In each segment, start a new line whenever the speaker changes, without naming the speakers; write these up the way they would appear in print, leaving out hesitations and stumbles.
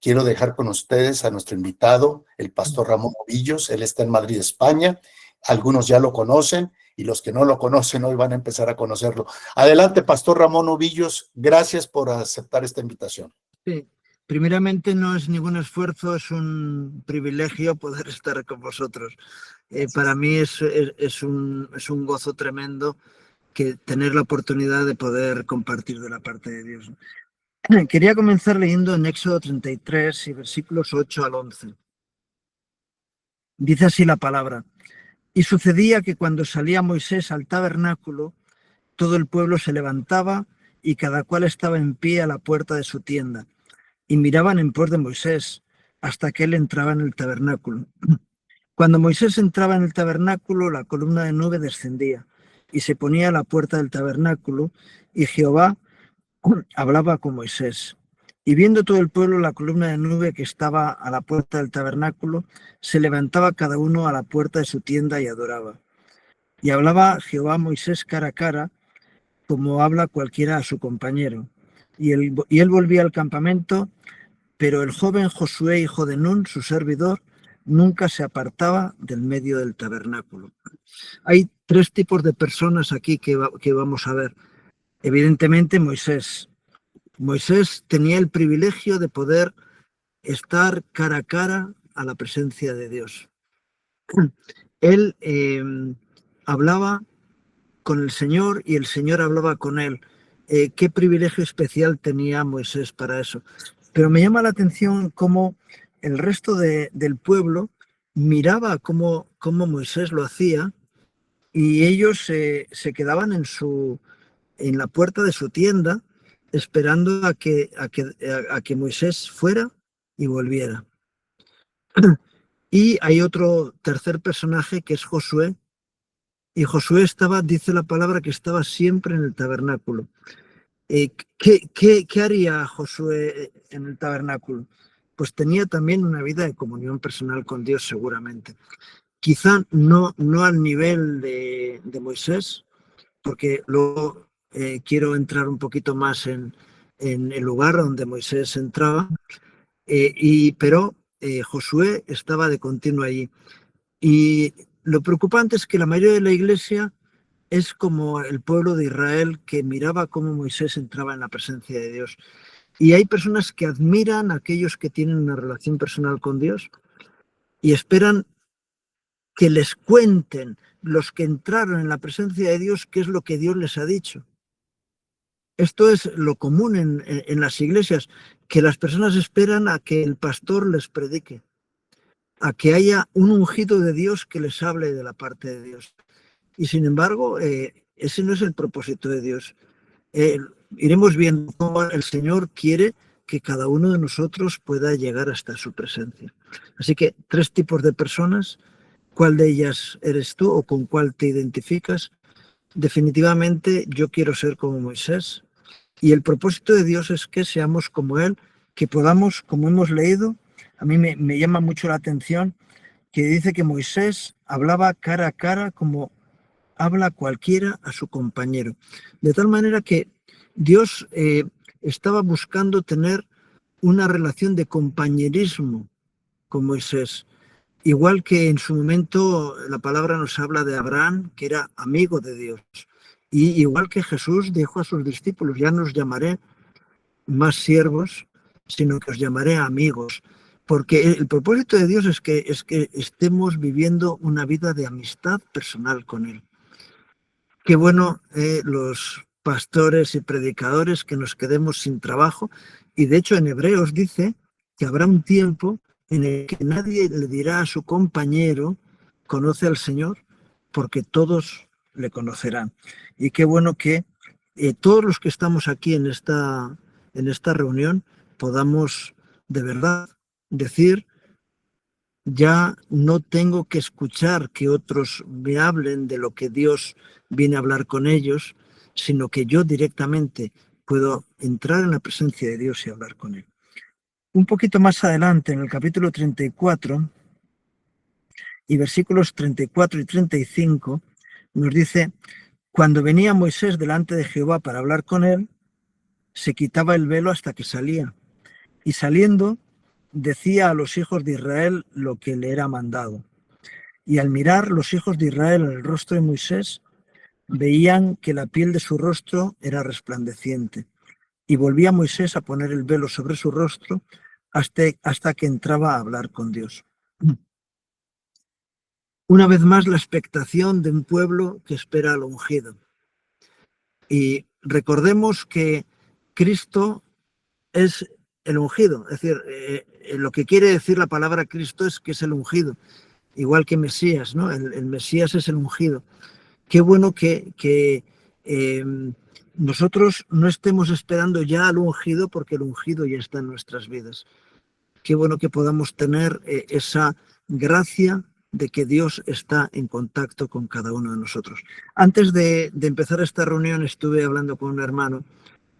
quiero dejar con ustedes a nuestro invitado, el pastor Ramón Ovillos. Él está en Madrid, España. Algunos ya lo conocen y los que no lo conocen hoy van a empezar a conocerlo. Adelante, pastor Ramón Ovillos. Gracias por aceptar esta invitación.
Sí, primeramente no es ningún esfuerzo, es un privilegio poder estar con vosotros. Para mí es un gozo tremendo que tener la oportunidad de poder compartir de la parte de Dios. Quería comenzar leyendo en Éxodo 33 y versículos 8 al 11. Dice así la palabra: y sucedía que cuando salía Moisés al tabernáculo, todo el pueblo se levantaba y cada cual estaba en pie a la puerta de su tienda, y miraban en pos de Moisés hasta que él entraba en el tabernáculo. Cuando Moisés entraba en el tabernáculo, la columna de nube descendía y se ponía a la puerta del tabernáculo, y Jehová hablaba con Moisés. Y viendo todo el pueblo la columna de nube que estaba a la puerta del tabernáculo, se levantaba cada uno a la puerta de su tienda y adoraba. Y hablaba Jehová a Moisés cara a cara, como habla cualquiera a su compañero. Y él volvía al campamento, pero el joven Josué, hijo de Nun, su servidor, nunca se apartaba del medio del tabernáculo. Hay tres tipos de personas aquí que vamos a ver. Evidentemente Moisés. Moisés tenía el privilegio de poder estar cara a cara a la presencia de Dios. Él hablaba con el Señor y el Señor hablaba con él. Qué privilegio especial tenía Moisés para eso. Pero me llama la atención cómo el resto del pueblo miraba cómo Moisés lo hacía, y ellos se quedaban en la puerta de su tienda esperando a que Moisés fuera y volviera. Y hay otro tercer personaje que es Josué. Y Josué dice la palabra, que estaba siempre en el tabernáculo. ¿Qué haría Josué en el tabernáculo? Pues tenía también una vida de comunión personal con Dios, seguramente. Quizá no al nivel de Moisés, porque luego quiero entrar un poquito más en el lugar donde Moisés entraba, pero Josué estaba de continuo allí. Y lo preocupante es que la mayoría de la iglesia es como el pueblo de Israel, que miraba cómo Moisés entraba en la presencia de Dios. Y hay personas que admiran a aquellos que tienen una relación personal con Dios y esperan que les cuenten los que entraron en la presencia de Dios qué es lo que Dios les ha dicho. Esto es lo común en las iglesias, que las personas esperan a que el pastor les predique, a que haya un ungido de Dios que les hable de la parte de Dios. Y sin embargo, ese no es el propósito de Dios. Iremos viendo cómo el Señor quiere que cada uno de nosotros pueda llegar hasta su presencia. Así que tres tipos de personas. ¿Cuál de ellas eres tú o con cuál te identificas? Definitivamente yo quiero ser como Moisés, y el propósito de Dios es que seamos como Él, que podamos, como hemos leído, a mí me llama mucho la atención que dice que Moisés hablaba cara a cara como habla cualquiera a su compañero. De tal manera que Dios estaba buscando tener una relación de compañerismo con Moisés. Igual que en su momento la palabra nos habla de Abraham, que era amigo de Dios. Y igual que Jesús dijo a sus discípulos: ya no os llamaré más siervos, sino que os llamaré amigos. Porque el propósito de Dios es que estemos viviendo una vida de amistad personal con Él. Qué bueno los pastores y predicadores que nos quedemos sin trabajo. Y de hecho en Hebreos dice que habrá un tiempo en el que nadie le dirá a su compañero: conoce al Señor, porque todos le conocerán. Y qué bueno que todos los que estamos aquí en esta reunión podamos de verdad decir: ya no tengo que escuchar que otros me hablen de lo que Dios viene a hablar con ellos, sino que yo directamente puedo entrar en la presencia de Dios y hablar con Él. Un poquito más adelante, en el capítulo 34, y versículos 34 y 35, nos dice: cuando venía Moisés delante de Jehová para hablar con él, se quitaba el velo hasta que salía. Y saliendo, decía a los hijos de Israel lo que le era mandado. Y al mirar los hijos de Israel el rostro de Moisés, veían que la piel de su rostro era resplandeciente. Y volvía Moisés a poner el velo sobre su rostro hasta que entraba a hablar con Dios. Una vez más, la expectación de un pueblo que espera al ungido. Y recordemos que Cristo es el ungido, es decir, lo que quiere decir la palabra Cristo es que es el ungido, igual que Mesías, ¿no? El Mesías es el ungido. Qué bueno que nosotros no estemos esperando ya al ungido, porque el ungido ya está en nuestras vidas. Qué bueno que podamos tener esa gracia de que Dios está en contacto con cada uno de nosotros. Antes de empezar esta reunión estuve hablando con un hermano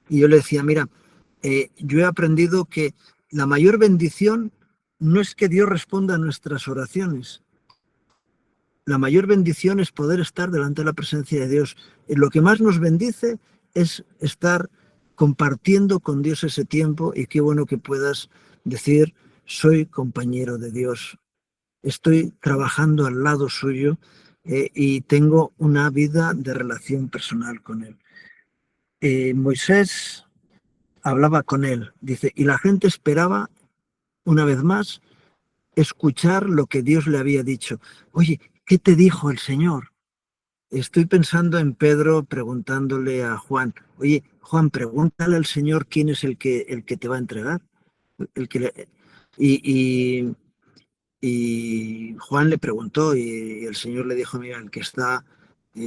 y yo le decía, mira, yo he aprendido que la mayor bendición no es que Dios responda a nuestras oraciones. La mayor bendición es poder estar delante de la presencia de Dios. Lo que más nos bendice es estar compartiendo con Dios ese tiempo, y qué bueno que puedas decir, soy compañero de Dios, estoy trabajando al lado suyo y tengo una vida de relación personal con Él. Moisés hablaba con él, dice, y la gente esperaba, una vez más, escuchar lo que Dios le había dicho. Oye, ¿qué te dijo el Señor? Estoy pensando en Pedro preguntándole a Juan, oye, Juan, pregúntale al Señor quién es el que te va a entregar. Y Juan le preguntó y el Señor le dijo, mira, el que está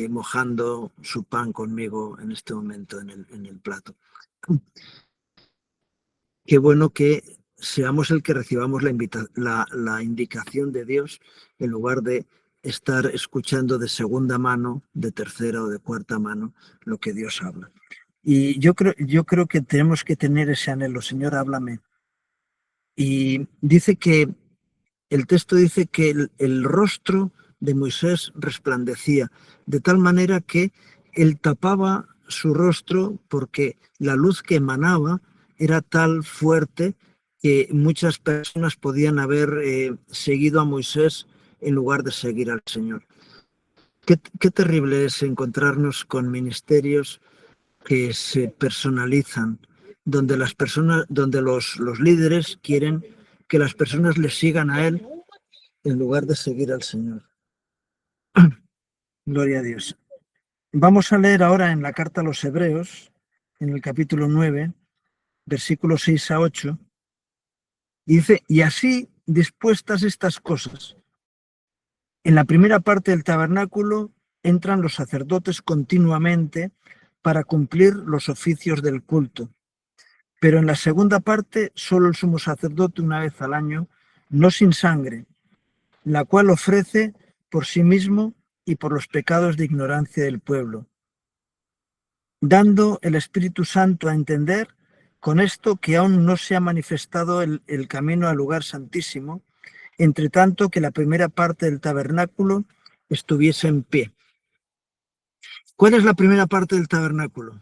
mojando su pan conmigo en este momento en el plato. Qué bueno que seamos el que recibamos la indicación de Dios en lugar de estar escuchando de segunda mano, de tercera o de cuarta mano lo que Dios habla. Y yo creo que tenemos que tener ese anhelo, Señor, háblame. Y dice que, el texto dice que el rostro de Moisés resplandecía, de tal manera que él tapaba su rostro porque la luz que emanaba era tal fuerte que muchas personas podían haber seguido a Moisés en lugar de seguir al Señor. Qué terrible es encontrarnos con ministerios que se personalizan, donde las personas, donde los líderes quieren que las personas les sigan a él en lugar de seguir al Señor. Gloria a Dios. Vamos a leer ahora en la carta a los Hebreos, en el capítulo 9, versículos 6 a 8, y dice, y así dispuestas estas cosas, en la primera parte del tabernáculo entran los sacerdotes continuamente para cumplir los oficios del culto, pero en la segunda parte solo el sumo sacerdote una vez al año, no sin sangre, la cual ofrece por sí mismo y por los pecados de ignorancia del pueblo, dando el Espíritu Santo a entender con esto que aún no se ha manifestado el camino al lugar santísimo, entre tanto que la primera parte del tabernáculo estuviese en pie. ¿Cuál es la primera parte del tabernáculo?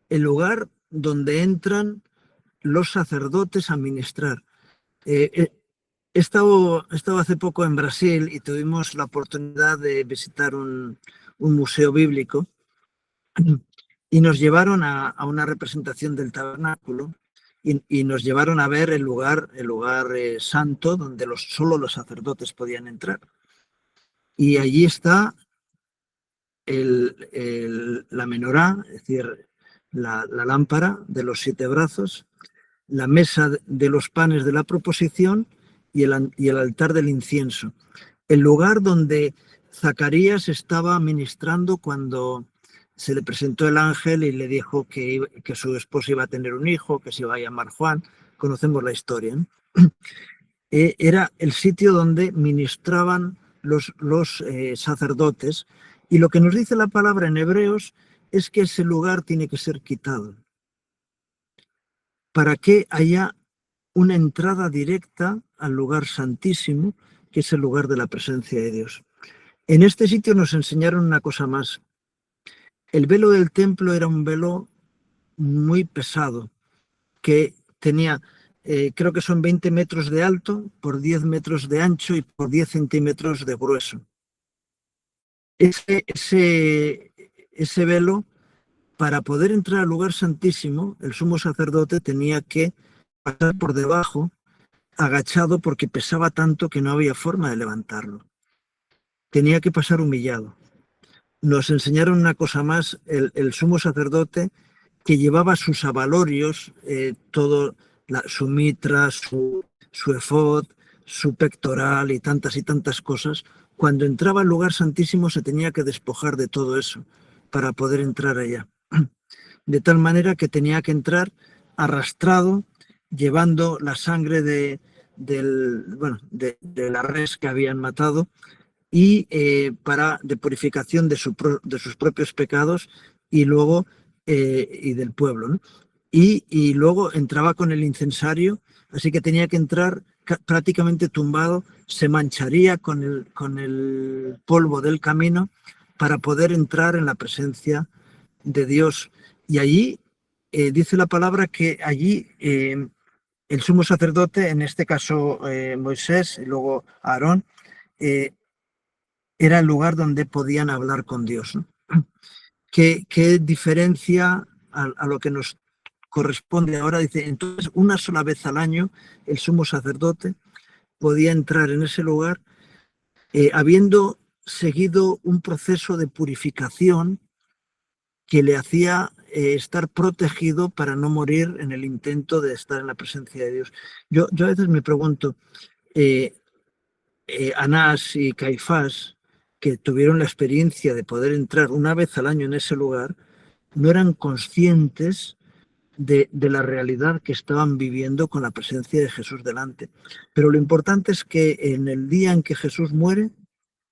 El lugar donde entran los sacerdotes a ministrar. He estado hace poco en Brasil y tuvimos la oportunidad de visitar un museo bíblico y nos llevaron a una representación del tabernáculo y nos llevaron a ver el lugar santo donde solo los sacerdotes podían entrar. Y allí está la menorá, es decir, la lámpara de los 7 brazos, la mesa de los panes de la proposición y el altar del incienso. El lugar donde Zacarías estaba ministrando cuando se le presentó el ángel y le dijo que su esposa iba a tener un hijo, que se iba a llamar Juan. Conocemos la historia, ¿no? Era el sitio donde ministraban los sacerdotes, y lo que nos dice la palabra en Hebreos es que ese lugar tiene que ser quitado para que haya una entrada directa al lugar santísimo, que es el lugar de la presencia de Dios. En este sitio nos enseñaron una cosa más. El velo del templo era un velo muy pesado, que tenía creo que son 20 metros de alto, por 10 metros de ancho y por 10 centímetros de grueso. Ese velo, para poder entrar al lugar santísimo, el sumo sacerdote tenía que pasar por debajo, agachado, porque pesaba tanto que no había forma de levantarlo. Tenía que pasar humillado. Nos enseñaron una cosa más, el sumo sacerdote, que llevaba sus abalorios, todo, su mitra, su efod, su pectoral y tantas cosas. Cuando entraba al lugar santísimo se tenía que despojar de todo eso para poder entrar allá. De tal manera que tenía que entrar arrastrado, llevando la sangre de la res que habían matado, y de purificación de sus propios pecados, y luego y del pueblo, ¿no? Y luego entraba con el incensario, así que tenía que entrar prácticamente tumbado, se mancharía con el polvo del camino para poder entrar en la presencia de Dios. Y allí dice la palabra que allí el sumo sacerdote, en este caso Moisés y luego Aarón, era el lugar donde podían hablar con Dios, ¿no? ¿Qué diferencia a lo que nos corresponde ahora? Dice, entonces una sola vez al año el sumo sacerdote podía entrar en ese lugar, habiendo seguido un proceso de purificación que le hacía estar protegido para no morir en el intento de estar en la presencia de Dios. Yo a veces me pregunto, Anás y Caifás, que tuvieron la experiencia de poder entrar una vez al año en ese lugar, no eran conscientes de la realidad que estaban viviendo con la presencia de Jesús delante. Pero lo importante es que en el día en que Jesús muere,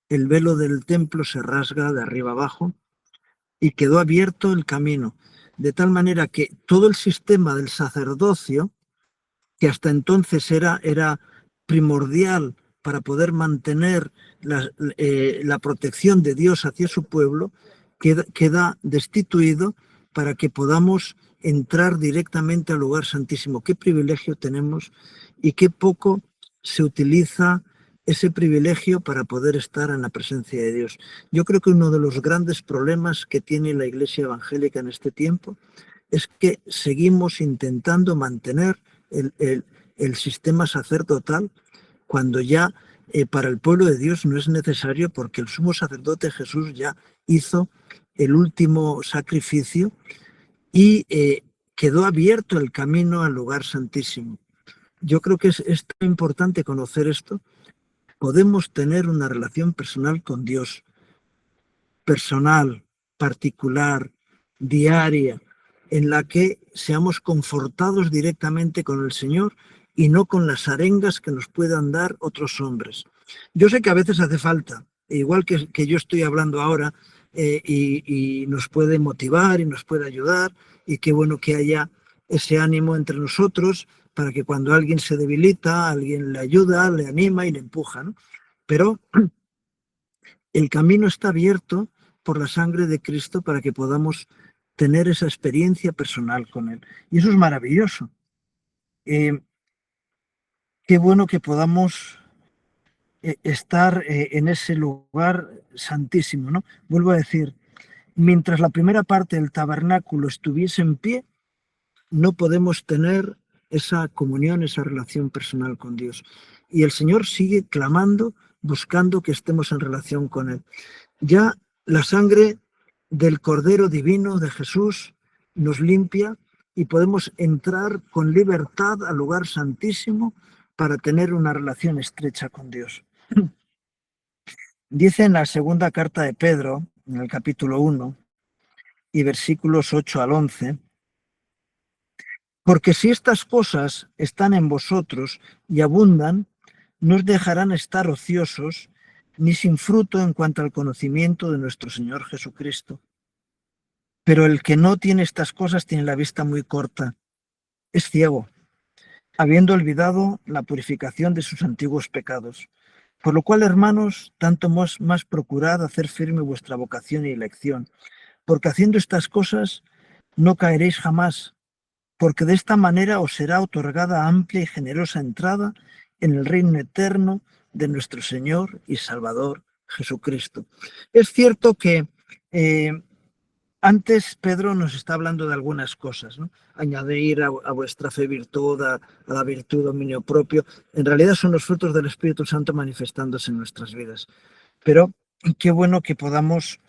el velo del templo se rasga de arriba abajo y quedó abierto el camino, de tal manera que todo el sistema del sacerdocio, que hasta entonces era primordial para poder mantener la protección de Dios hacia su pueblo, queda destituido para que podamos entrar directamente al lugar santísimo. Qué privilegio tenemos y qué poco se utiliza ese privilegio para poder estar en la presencia de Dios. Yo creo que uno de los grandes problemas que tiene la Iglesia evangélica en este tiempo es que seguimos intentando mantener el sistema sacerdotal cuando ya para el pueblo de Dios no es necesario, porque el sumo sacerdote Jesús ya hizo el último sacrificio y quedó abierto el camino al lugar santísimo. Yo creo que es tan importante conocer esto. Podemos tener una relación personal con Dios, personal, particular, diaria, en la que seamos confortados directamente con el Señor y no con las arengas que nos puedan dar otros hombres. Yo sé que a veces hace falta, igual que yo estoy hablando ahora, y nos puede motivar y nos puede ayudar, y qué bueno que haya ese ánimo entre nosotros para que cuando alguien se debilita, alguien le ayuda, le anima y le empuja, ¿no? Pero el camino está abierto por la sangre de Cristo para que podamos tener esa experiencia personal con Él. Y eso es maravilloso. Qué bueno que podamos estar en ese lugar santísimo, ¿no? Vuelvo a decir, mientras la primera parte del tabernáculo estuviese en pie, no podemos tener esa comunión, esa relación personal con Dios. Y el Señor sigue clamando, buscando que estemos en relación con Él. Ya la sangre del Cordero Divino de Jesús nos limpia y podemos entrar con libertad al lugar santísimo para tener una relación estrecha con Dios. Dice en la segunda carta de Pedro, en el capítulo 1 y versículos 8 al 11, porque si estas cosas están en vosotros y abundan, no os dejarán estar ociosos ni sin fruto en cuanto al conocimiento de nuestro Señor Jesucristo. Pero el que no tiene estas cosas tiene la vista muy corta, es ciego, habiendo olvidado la purificación de sus antiguos pecados. Por lo cual, hermanos, tanto más procurad hacer firme vuestra vocación y elección, porque haciendo estas cosas no caeréis jamás, porque de esta manera os será otorgada amplia y generosa entrada en el reino eterno de nuestro Señor y Salvador Jesucristo. Es cierto que antes Pedro nos está hablando de algunas cosas, ¿no? Añadir a vuestra fe virtud, a la virtud dominio propio. En realidad son los frutos del Espíritu Santo manifestándose en nuestras vidas. Pero qué bueno que podamos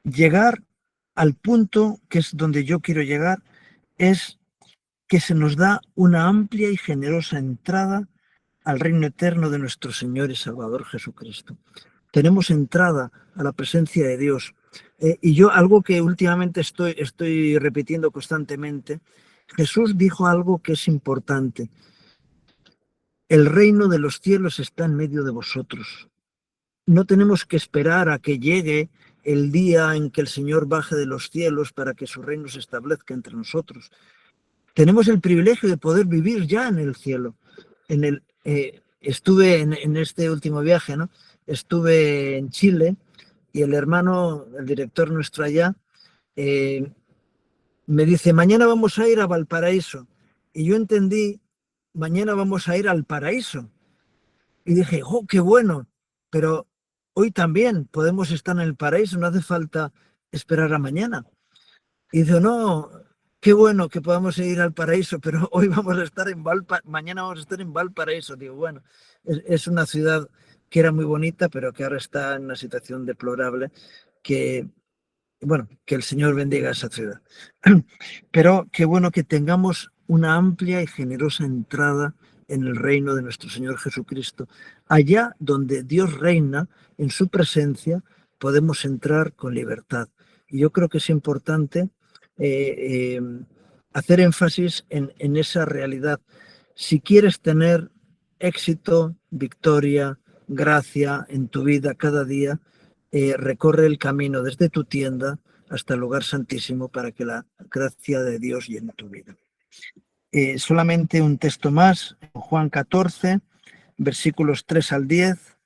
llegar al punto que es donde yo quiero llegar, es que se nos da una amplia y generosa entrada al reino eterno de nuestro Señor y Salvador Jesucristo. Tenemos entrada a la presencia de Dios. Y yo, algo que últimamente estoy repitiendo constantemente, Jesús dijo algo que es importante. El reino de los cielos está en medio de vosotros. No tenemos que esperar a que llegue el día en que el Señor baje de los cielos para que su reino se establezca entre nosotros. Tenemos el privilegio de poder vivir ya en el cielo. Estuve en este último viaje, ¿no? Estuve en Chile y el hermano, el director nuestro allá, me dice, mañana vamos a ir a Valparaíso. Y yo entendí, mañana vamos a ir al paraíso. Y dije, oh, qué bueno, pero hoy también podemos estar en el paraíso, no hace falta esperar a mañana. Y dice, no, qué bueno que podamos ir al paraíso, pero hoy vamos a estar mañana vamos a estar en Valparaíso. Digo, bueno, es una ciudad que era muy bonita, pero que ahora está en una situación deplorable, que, bueno, que el Señor bendiga esa ciudad. Pero qué bueno que tengamos una amplia y generosa entrada en el reino de nuestro Señor Jesucristo. Allá donde Dios reina, en su presencia, podemos entrar con libertad. Y yo creo que es importante hacer énfasis en esa realidad. Si quieres tener éxito, victoria, gracia en tu vida cada día, recorre el camino desde tu tienda hasta el lugar santísimo para que la gracia de Dios llene tu vida. Solamente un texto más, Juan 14, versículos 3 al 10,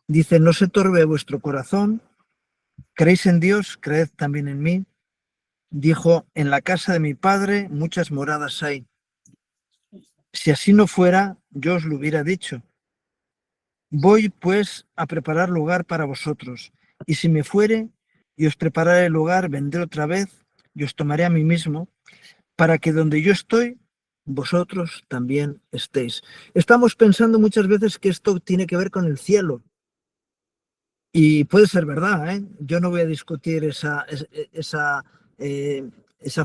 dice, no se turbe vuestro corazón, creéis en Dios, creed también en mí. Dijo, en la casa de mi Padre muchas moradas hay. Si así no fuera, yo os lo hubiera dicho. Voy pues a preparar lugar para vosotros, y si me fuere y os prepararé el lugar, vendré otra vez y os tomaré a mí mismo, para que donde yo estoy, vosotros también estéis. Estamos pensando muchas veces que esto tiene que ver con el cielo. Y puede ser verdad, ¿eh? Yo no voy a discutir esa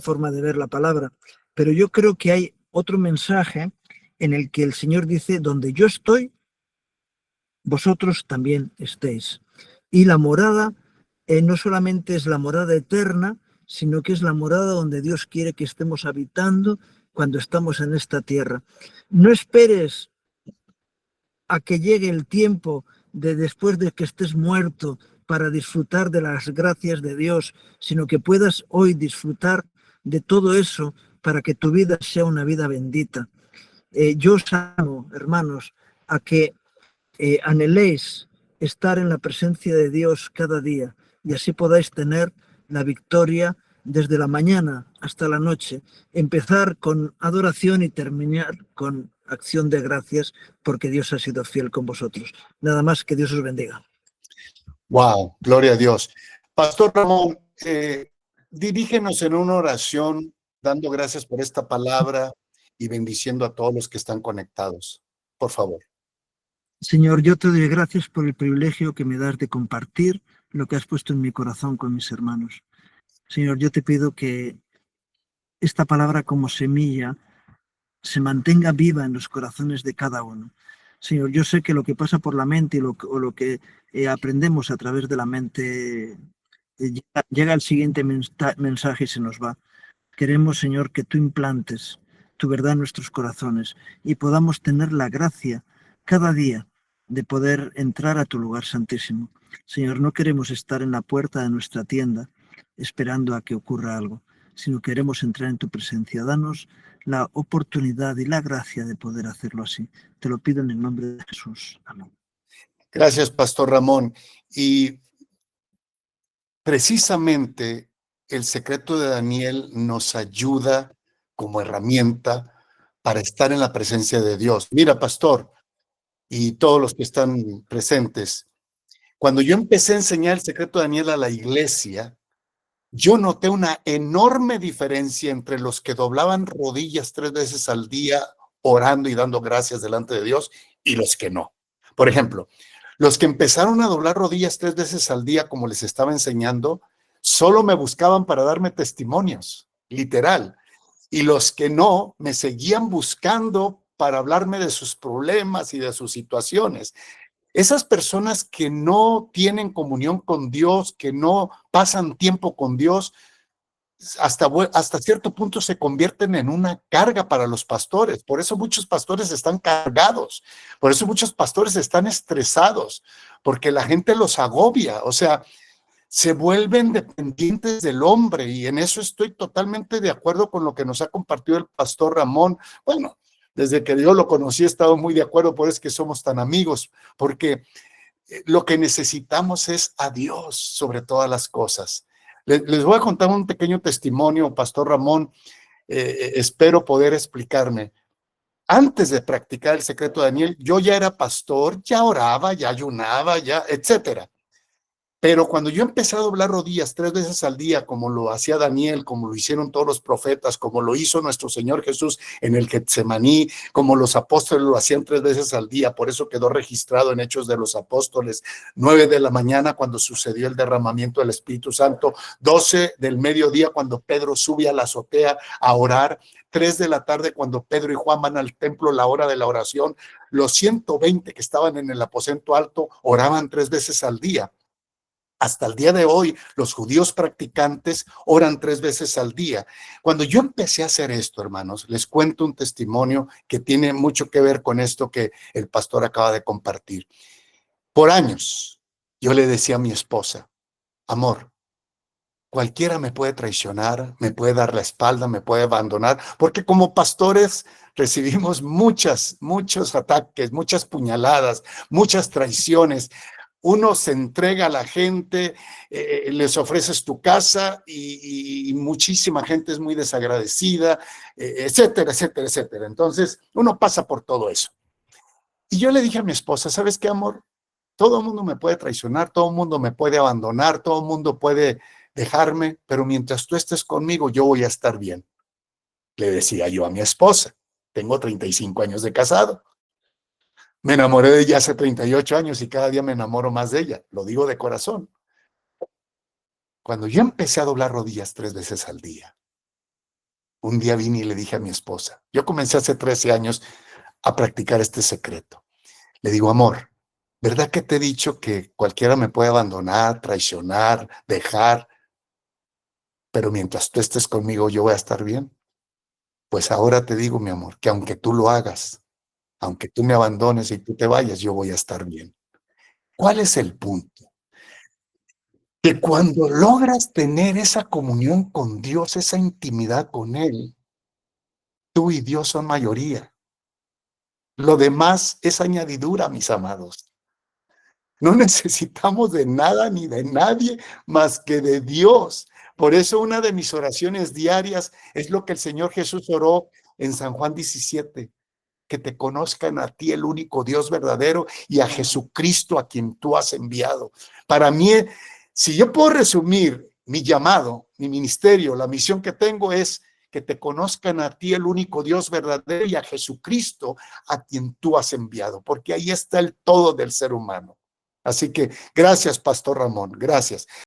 forma de ver la palabra, pero yo creo que hay otro mensaje en el que el Señor dice, donde yo estoy, vosotros también estéis. Y la morada no solamente es la morada eterna, sino que es la morada donde Dios quiere que estemos habitando cuando estamos en esta tierra. No esperes a que llegue el tiempo de después de que estés muerto para disfrutar de las gracias de Dios, sino que puedas hoy disfrutar de todo eso para que tu vida sea una vida bendita. Yo os amo, hermanos, a que anheléis estar en la presencia de Dios cada día y así podáis tener la victoria desde la mañana hasta la noche, empezar con adoración y terminar con acción de gracias porque Dios ha sido fiel con vosotros. Nada más, que Dios os bendiga.
Wow, gloria a Dios. Pastor Ramón, dirígenos en una oración dando gracias por esta palabra y bendiciendo a todos los que están conectados. Por favor.
Señor, yo te doy gracias por el privilegio que me das de compartir lo que has puesto en mi corazón con mis hermanos. Señor, yo te pido que esta palabra como semilla se mantenga viva en los corazones de cada uno. Señor, yo sé que lo que pasa por la mente o lo que aprendemos a través de la mente llega al siguiente mensaje y se nos va. Queremos, Señor, que tú implantes tu verdad en nuestros corazones y podamos tener la gracia cada día de poder entrar a tu lugar santísimo. Señor, no queremos estar en la puerta de nuestra tienda esperando a que ocurra algo, sino queremos entrar en tu presencia. Danos la oportunidad y la gracia de poder hacerlo así. Te lo pido en el nombre de Jesús. Amén.
Gracias, Pastor Ramón. Y precisamente el secreto de Daniel nos ayuda como herramienta para estar en la presencia de Dios. Mira, pastor, y todos los que están presentes, cuando yo empecé a enseñar el secreto de Daniel a la iglesia, yo noté una enorme diferencia entre los que doblaban rodillas 3 veces al día, orando y dando gracias delante de Dios, y los que no. Por ejemplo, los que empezaron a doblar rodillas 3 veces al día, como les estaba enseñando, solo me buscaban para darme testimonios, literal. Y los que no, me seguían buscando para hablarme de sus problemas y de sus situaciones. Esas personas que no tienen comunión con Dios, que no pasan tiempo con Dios, hasta cierto punto se convierten en una carga para los pastores. Por eso muchos pastores están cargados, por eso muchos pastores están estresados, porque la gente los agobia, o sea, se vuelven dependientes del hombre, y en eso estoy totalmente de acuerdo con lo que nos ha compartido el pastor Ramón. Bueno, desde que yo lo conocí he estado muy de acuerdo, por eso es que somos tan amigos, porque lo que necesitamos es a Dios sobre todas las cosas. Les voy a contar un pequeño testimonio, pastor Ramón, espero poder explicarme. Antes de practicar el secreto de Daniel, yo ya era pastor, ya oraba, ya ayunaba, ya, etcétera. Pero cuando yo empecé a doblar rodillas 3 veces al día, como lo hacía Daniel, como lo hicieron todos los profetas, como lo hizo nuestro Señor Jesús en el Getsemaní, como los apóstoles lo hacían 3 veces al día, por eso quedó registrado en Hechos de los Apóstoles, 9 de la mañana cuando sucedió el derramamiento del Espíritu Santo, 12 del mediodía cuando Pedro sube a la azotea a orar, 3 de la tarde cuando Pedro y Juan van al templo, la hora de la oración, los 120 que estaban en el aposento alto oraban 3 veces al día. Hasta el día de hoy, los judíos practicantes oran 3 veces al día. Cuando yo empecé a hacer esto, hermanos, les cuento un testimonio que tiene mucho que ver con esto que el pastor acaba de compartir. Por años, yo le decía a mi esposa, amor, cualquiera me puede traicionar, me puede dar la espalda, me puede abandonar, porque como pastores recibimos muchos ataques, muchas puñaladas, muchas traiciones. Uno se entrega a la gente, les ofreces tu casa y muchísima gente es muy desagradecida, etcétera, etcétera, etcétera. Entonces, uno pasa por todo eso. Y yo le dije a mi esposa, ¿sabes qué, amor? Todo el mundo me puede traicionar, todo el mundo me puede abandonar, todo el mundo puede dejarme, pero mientras tú estés conmigo, yo voy a estar bien. Le decía yo a mi esposa, tengo 35 años de casado. Me enamoré de ella hace 38 años y cada día me enamoro más de ella, lo digo de corazón. Cuando yo empecé a doblar rodillas 3 veces al día, un día vine y le dije a mi esposa, yo comencé hace 13 años a practicar este secreto. Le digo, amor, ¿verdad que te he dicho que cualquiera me puede abandonar, traicionar, dejar? Pero mientras tú estés conmigo, yo voy a estar bien. Pues ahora te digo, mi amor, que aunque tú lo hagas, aunque tú me abandones y tú te vayas, yo voy a estar bien. ¿Cuál es el punto? Que cuando logras tener esa comunión con Dios, esa intimidad con Él, tú y Dios son mayoría. Lo demás es añadidura, mis amados. No necesitamos de nada ni de nadie más que de Dios. Por eso una de mis oraciones diarias es lo que el Señor Jesús oró en San Juan 17, que te conozcan a ti, el único Dios verdadero, y a Jesucristo a quien tú has enviado. Para mí, si yo puedo resumir mi llamado, mi ministerio, la misión que tengo es que te conozcan a ti, el único Dios verdadero, y a Jesucristo a quien tú has enviado, porque ahí está el todo del ser humano. Así que gracias, Pastor Ramón, gracias.